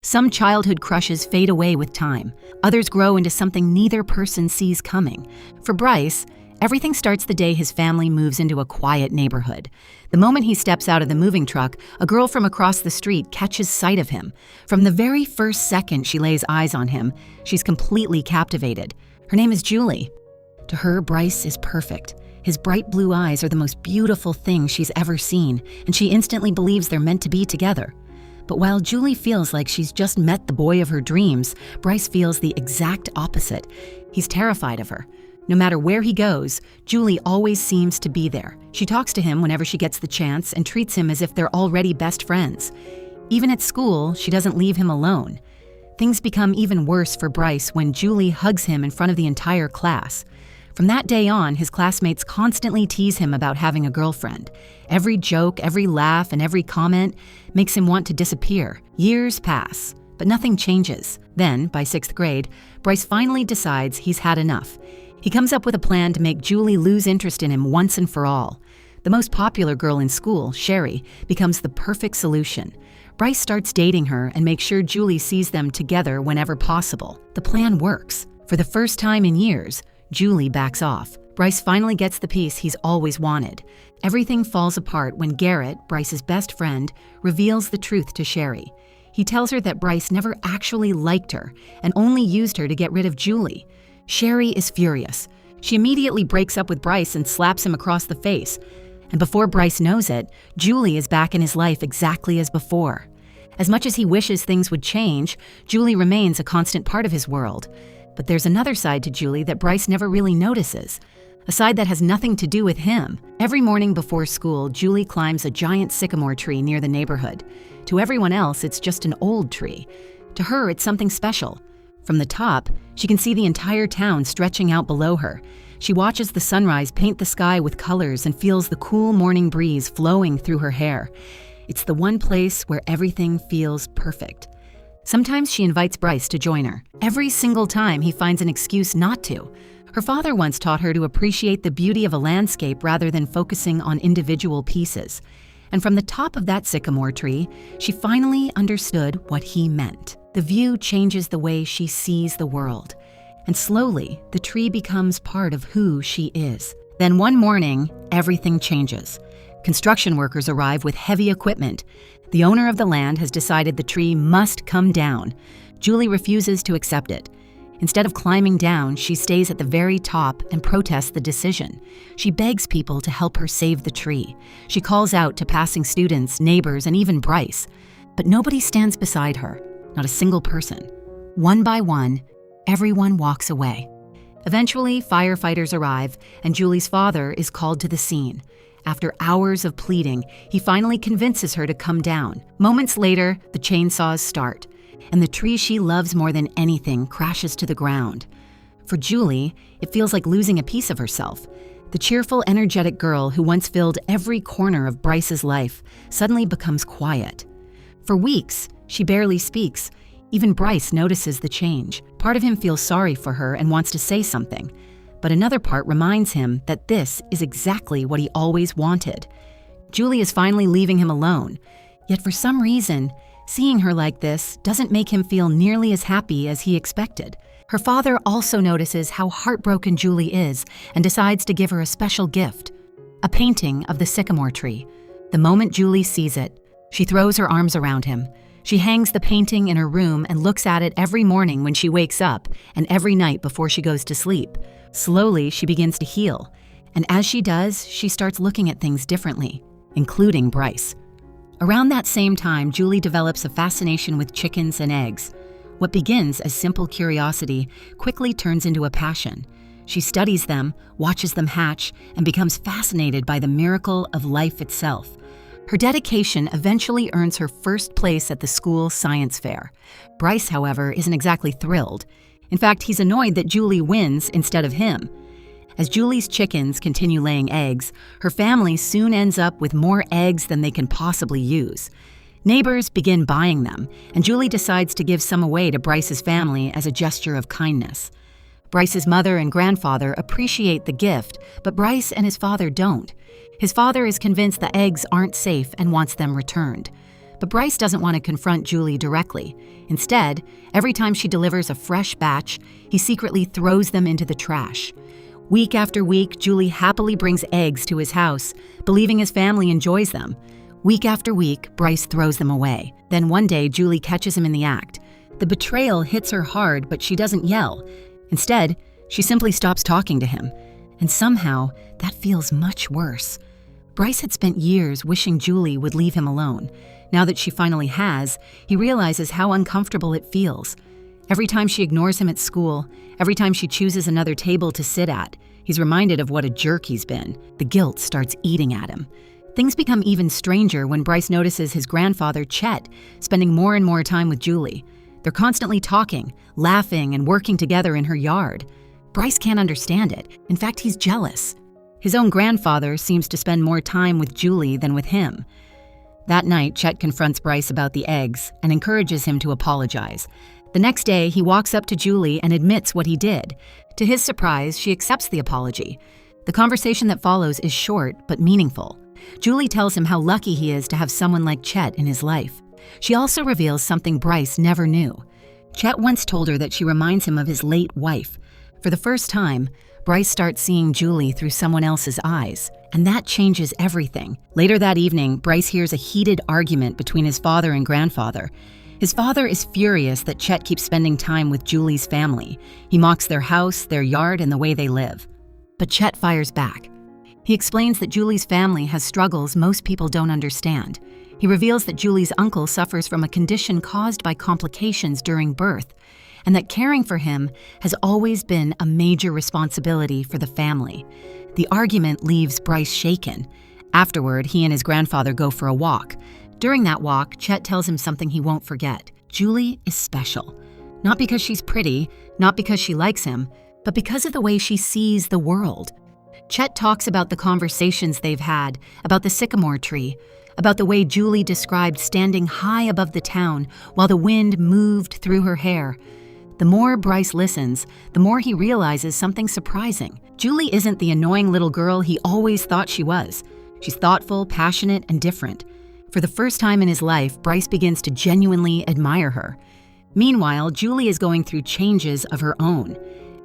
Some childhood crushes fade away with time. Others grow into something neither person sees coming. For Bryce, everything starts the day his family moves into a quiet neighborhood. The moment he steps out of the moving truck, a girl from across the street catches sight of him. From the very first second she lays eyes on him, she's completely captivated. Her name is Juli. To her, Bryce is perfect. His bright blue eyes are the most beautiful thing she's ever seen, and she instantly believes they're meant to be together. But while Juli feels like she's just met the boy of her dreams, Bryce feels the exact opposite. He's terrified of her. No matter where he goes, Juli always seems to be there. She talks to him whenever she gets the chance and treats him as if they're already best friends. Even at school, she doesn't leave him alone. Things become even worse for Bryce when Juli hugs him in front of the entire class. From that day on, his classmates constantly tease him about having a girlfriend. Every joke, every laugh, and every comment makes him want to disappear. Years pass, but nothing changes. Then, by 6th grade, Bryce finally decides he's had enough. He comes up with a plan to make Juli lose interest in him once and for all. The most popular girl in school, Sherry, becomes the perfect solution. Bryce starts dating her and makes sure Juli sees them together whenever possible. The plan works. For the first time in years, Juli backs off. Bryce finally gets the peace he's always wanted. Everything falls apart when Garrett, Bryce's best friend, reveals the truth to Sherry. He tells her that Bryce never actually liked her and only used her to get rid of Juli. Sherry is furious. She immediately breaks up with Bryce and slaps him across the face. And before Bryce knows it, Juli is back in his life exactly as before. As much as he wishes things would change, Juli remains a constant part of his world. But there's another side to Juli that Bryce never really notices, a side that has nothing to do with him. Every morning before school, Juli climbs a giant sycamore tree near the neighborhood. To everyone else, it's just an old tree. To her, it's something special. From the top, she can see the entire town stretching out below her. She watches the sunrise paint the sky with colors and feels the cool morning breeze flowing through her hair. It's the one place where everything feels perfect. Sometimes she invites Bryce to join her. Every single time, he finds an excuse not to. Her father once taught her to appreciate the beauty of a landscape rather than focusing on individual pieces. And from the top of that sycamore tree, she finally understood what he meant. The view changes the way she sees the world. And slowly, the tree becomes part of who she is. Then one morning, everything changes. Construction workers arrive with heavy equipment. The owner of the land has decided the tree must come down. Juli refuses to accept it. Instead of climbing down, she stays at the very top and protests the decision. She begs people to help her save the tree. She calls out to passing students, neighbors, and even Bryce. But nobody stands beside her, not a single person. One by one, everyone walks away. Eventually, firefighters arrive, and Juli's father is called to the scene. After hours of pleading, he finally convinces her to come down. Moments later, the chainsaws start, and the tree she loves more than anything crashes to the ground. For Juli, it feels like losing a piece of herself. The cheerful, energetic girl who once filled every corner of Bryce's life suddenly becomes quiet. For weeks, she barely speaks. Even Bryce notices the change. Part of him feels sorry for her and wants to say something. But another part reminds him that this is exactly what he always wanted. Juli is finally leaving him alone. Yet for some reason, seeing her like this doesn't make him feel nearly as happy as he expected. Her father also notices how heartbroken Juli is and decides to give her a special gift, a painting of the sycamore tree. The moment Juli sees it, she throws her arms around him. She hangs the painting in her room and looks at it every morning when she wakes up and every night before she goes to sleep. Slowly, she begins to heal, and as she does, she starts looking at things differently, including Bryce. Around that same time, Juli develops a fascination with chickens and eggs. What begins as simple curiosity quickly turns into a passion. She studies them, watches them hatch, and becomes fascinated by the miracle of life itself. Her dedication eventually earns her first place at the school science fair. Bryce, however, isn't exactly thrilled. In fact, he's annoyed that Juli wins instead of him. As Juli's chickens continue laying eggs, her family soon ends up with more eggs than they can possibly use. Neighbors begin buying them, and Juli decides to give some away to Bryce's family as a gesture of kindness. Bryce's mother and grandfather appreciate the gift, but Bryce and his father don't. His father is convinced the eggs aren't safe and wants them returned. But Bryce doesn't want to confront Juli directly. Instead, every time she delivers a fresh batch, he secretly throws them into the trash. Week after week, Juli happily brings eggs to his house, believing his family enjoys them. Week after week, Bryce throws them away. Then one day, Juli catches him in the act. The betrayal hits her hard, but she doesn't yell. Instead, she simply stops talking to him. And somehow, that feels much worse. Bryce had spent years wishing Juli would leave him alone. Now that she finally has, he realizes how uncomfortable it feels. Every time she ignores him at school, every time she chooses another table to sit at, he's reminded of what a jerk he's been. The guilt starts eating at him. Things become even stranger when Bryce notices his grandfather, Chet, spending more and more time with Juli. They're constantly talking, laughing, and working together in her yard. Bryce can't understand it. In fact, he's jealous. His own grandfather seems to spend more time with Juli than with him. That night, Chet confronts Bryce about the eggs and encourages him to apologize. The next day, he walks up to Juli and admits what he did. To his surprise, she accepts the apology. The conversation that follows is short but meaningful. Juli tells him how lucky he is to have someone like Chet in his life. She also reveals something Bryce never knew. Chet once told her that she reminds him of his late wife. For the first time, Bryce starts seeing Juli through someone else's eyes, and that changes everything. Later that evening, Bryce hears a heated argument between his father and grandfather. His father is furious that Chet keeps spending time with Juli's family. He mocks their house, their yard, and the way they live. But Chet fires back. He explains that Juli's family has struggles most people don't understand. He reveals that Juli's uncle suffers from a condition caused by complications during birth, and that caring for him has always been a major responsibility for the family. The argument leaves Bryce shaken. Afterward, he and his grandfather go for a walk. During that walk, Chet tells him something he won't forget. Juli is special. Not because she's pretty, not because she likes him, but because of the way she sees the world. Chet talks about the conversations they've had, about the sycamore tree, about the way Juli described standing high above the town while the wind moved through her hair. The more Bryce listens, the more he realizes something surprising. Juli isn't the annoying little girl he always thought she was. She's thoughtful, passionate, and different. For the first time in his life, Bryce begins to genuinely admire her. Meanwhile, Juli is going through changes of her own.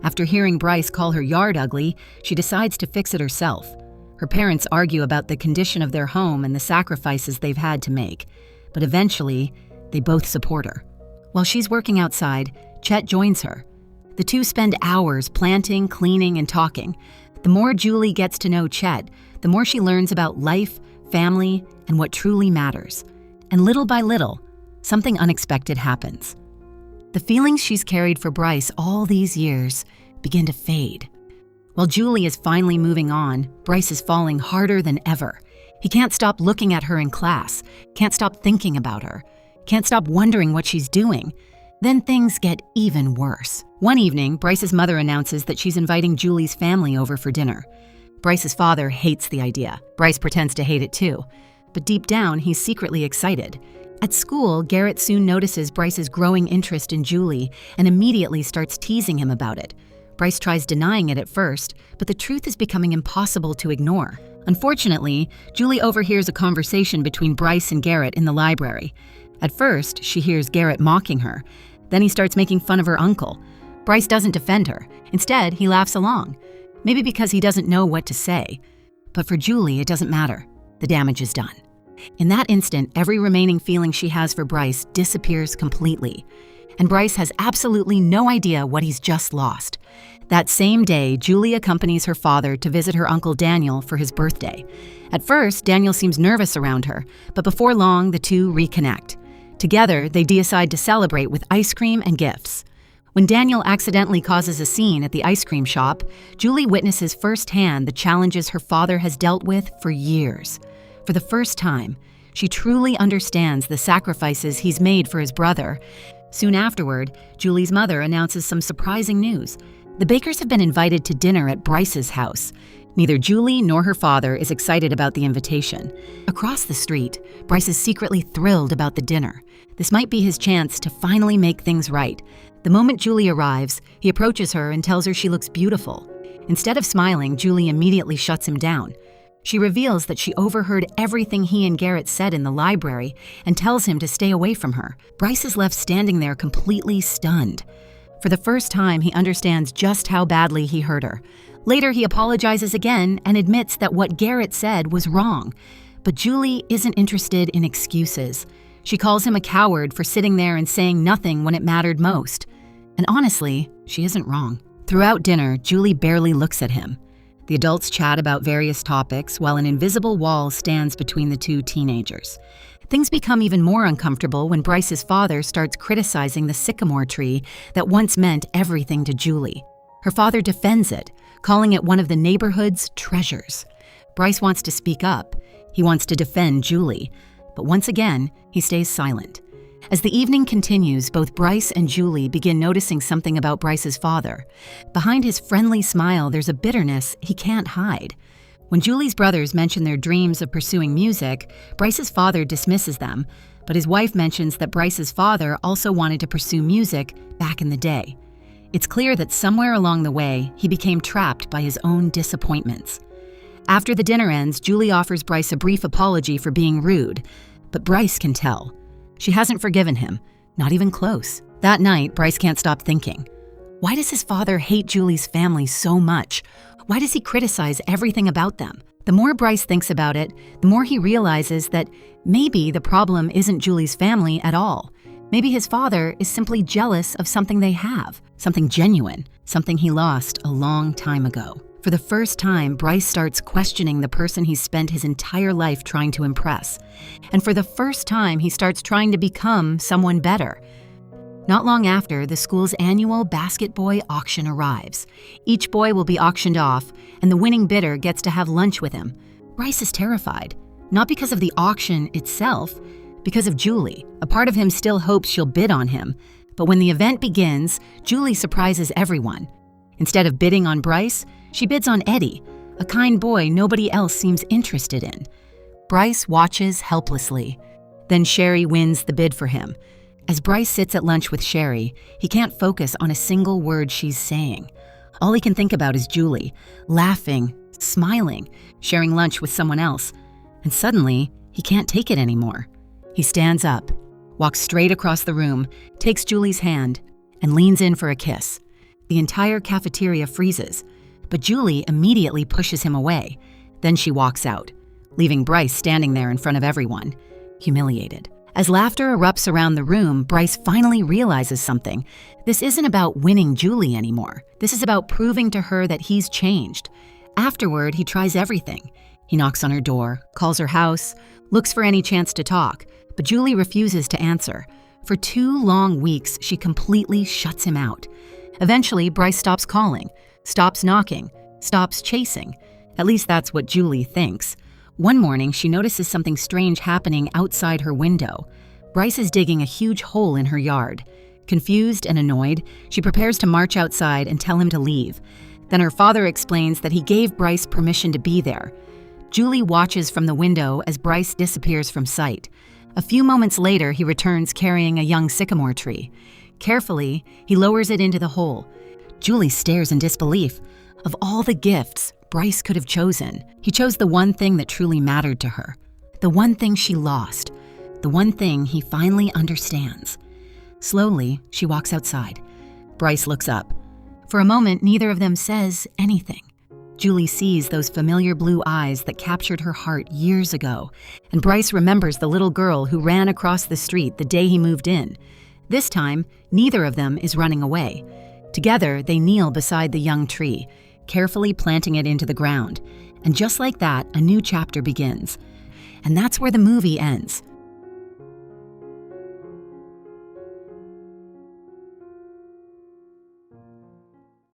After hearing Bryce call her yard ugly, she decides to fix it herself. Her parents argue about the condition of their home and the sacrifices they've had to make, but eventually, they both support her. While she's working outside, Chet joins her. The two spend hours planting, cleaning, and talking. The more Juli gets to know Chet, the more she learns about life, family, and what truly matters. And little by little, something unexpected happens. The feelings she's carried for Bryce all these years begin to fade. While Juli is finally moving on, Bryce is falling harder than ever. He can't stop looking at her in class, can't stop thinking about her, can't stop wondering what she's doing. Then things get even worse. One evening, Bryce's mother announces that she's inviting Juli's family over for dinner. Bryce's father hates the idea. Bryce pretends to hate it too. But deep down, he's secretly excited. At school, Garrett soon notices Bryce's growing interest in Juli and immediately starts teasing him about it. Bryce tries denying it at first, but the truth is becoming impossible to ignore. Unfortunately, Juli overhears a conversation between Bryce and Garrett in the library. At first, she hears Garrett mocking her. Then he starts making fun of her uncle. Bryce doesn't defend her. Instead, he laughs along. Maybe because he doesn't know what to say. But for Juli, it doesn't matter. The damage is done. In that instant, every remaining feeling she has for Bryce disappears completely. And Bryce has absolutely no idea what he's just lost. That same day, Juli accompanies her father to visit her uncle Daniel for his birthday. At first, Daniel seems nervous around her, but before long, the two reconnect. Together, they decide to celebrate with ice cream and gifts. When Daniel accidentally causes a scene at the ice cream shop, Juli witnesses firsthand the challenges her father has dealt with for years. For the first time, she truly understands the sacrifices he's made for his brother. Soon afterward, Juli's mother announces some surprising news. The Bakers have been invited to dinner at Bryce's house. Neither Juli nor her father is excited about the invitation. Across the street, Bryce is secretly thrilled about the dinner. This might be his chance to finally make things right. The moment Juli arrives, he approaches her and tells her she looks beautiful. Instead of smiling, Juli immediately shuts him down. She reveals that she overheard everything he and Garrett said in the library and tells him to stay away from her. Bryce is left standing there completely stunned. For the first time, he understands just how badly he hurt her. Later, he apologizes again and admits that what Garrett said was wrong. But Juli isn't interested in excuses. She calls him a coward for sitting there and saying nothing when it mattered most. And honestly, she isn't wrong. Throughout dinner, Juli barely looks at him. The adults chat about various topics while an invisible wall stands between the two teenagers. Things become even more uncomfortable when Bryce's father starts criticizing the sycamore tree that once meant everything to Juli. Her father defends it, calling it one of the neighborhood's treasures. Bryce wants to speak up. He wants to defend Juli, but once again, he stays silent. As the evening continues, both Bryce and Juli begin noticing something about Bryce's father. Behind his friendly smile, there's a bitterness he can't hide. When Juli's brothers mention their dreams of pursuing music, Bryce's father dismisses them, but his wife mentions that Bryce's father also wanted to pursue music back in the day. It's clear that somewhere along the way, he became trapped by his own disappointments. After the dinner ends, Juli offers Bryce a brief apology for being rude, but Bryce can tell. She hasn't forgiven him, not even close. That night, Bryce can't stop thinking. Why does his father hate Juli's family so much? Why does he criticize everything about them? The more Bryce thinks about it, the more he realizes that maybe the problem isn't Juli's family at all. Maybe his father is simply jealous of something they have, something genuine, something he lost a long time ago. For the first time, Bryce starts questioning the person he's spent his entire life trying to impress. And for the first time, he starts trying to become someone better. Not long after, the school's annual Basket Boy auction arrives. Each boy will be auctioned off, and the winning bidder gets to have lunch with him. Bryce is terrified, not because of the auction itself, because of Juli. A part of him still hopes she'll bid on him. But when the event begins, Juli surprises everyone. Instead of bidding on Bryce, she bids on Eddie, a kind boy nobody else seems interested in. Bryce watches helplessly. Then Sherry wins the bid for him. As Bryce sits at lunch with Sherry, he can't focus on a single word she's saying. All he can think about is Juli, laughing, smiling, sharing lunch with someone else. And suddenly, he can't take it anymore. He stands up, walks straight across the room, takes Juli's hand, and leans in for a kiss. The entire cafeteria freezes, but Juli immediately pushes him away. Then she walks out, leaving Bryce standing there in front of everyone, humiliated. As laughter erupts around the room, Bryce finally realizes something. This isn't about winning Juli anymore. This is about proving to her that he's changed. Afterward, he tries everything. He knocks on her door, calls her house, looks for any chance to talk, but Juli refuses to answer. For 2 long weeks, she completely shuts him out. Eventually, Bryce stops calling, stops knocking, stops chasing. At least that's what Juli thinks. One morning, she notices something strange happening outside her window. Bryce is digging a huge hole in her yard. Confused and annoyed, she prepares to march outside and tell him to leave. Then her father explains that he gave Bryce permission to be there. Juli watches from the window as Bryce disappears from sight. A few moments later, he returns carrying a young sycamore tree. Carefully, he lowers it into the hole. Juli stares in disbelief. Of all the gifts Bryce could have chosen, he chose the one thing that truly mattered to her. The one thing she lost. The one thing he finally understands. Slowly, she walks outside. Bryce looks up. For a moment, neither of them says anything. Juli sees those familiar blue eyes that captured her heart years ago, and Bryce remembers the little girl who ran across the street the day he moved in. This time, neither of them is running away. Together, they kneel beside the young tree, carefully planting it into the ground. And just like that, a new chapter begins. And that's where the movie ends.